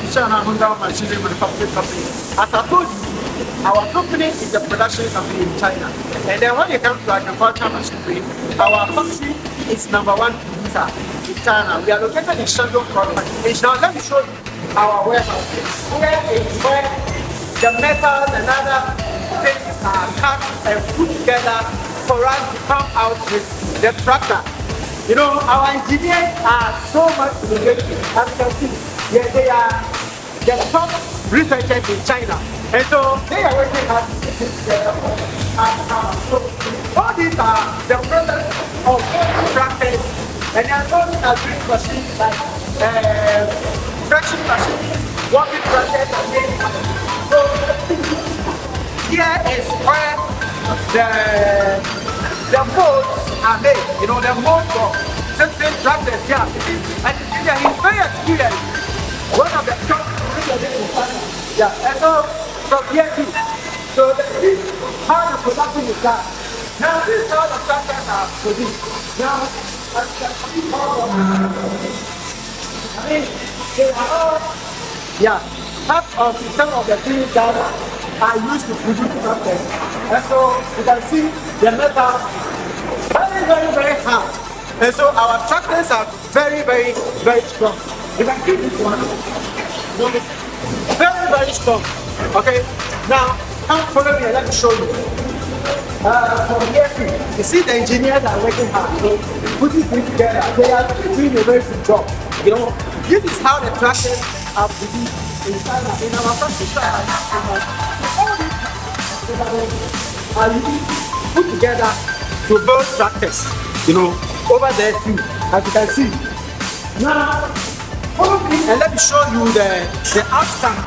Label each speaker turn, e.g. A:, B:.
A: China Honggang Machinery Manufacturing Company. As I told you, our company is a production company in China. And then when it comes to agricultural machinery, our factory is #1 producer in China. We are located in Shandong province. Now let me show you our warehouse. Here is where the metals and other things are cut and put together for us to come out with the tractor. You know, our engineers are so much innovative. As you can see, they are the top researchers in China. And so they are working hard to put this together. So all these are the products of tractors. And there are those that bring machines like traction machines, walking tractors, and things. So here is where the molds are made. You know, the molds of different tractors. Yeah, and he's very experienced. One of the top researchers in China. Yeah, and so from here too. So this is how the production is done. Now this is how the tractors are produced. Now, as you can see, I mean, they are all, yeah, half of some of the things that are used to produce tractors. And so you can see the metal very, very, very hard. And so our tractors are very, very, very strong. You can see this one. Very, very strong. Okay, now come follow me and let me show you. From here, you see the engineers are working hard, you know, putting things together. They are doing a very good job. You know, this is how the tractors are produced in China, in our factory. All these are put together to build tractors. You know, over there too, as you can see. Now, follow me and let me show you the outside.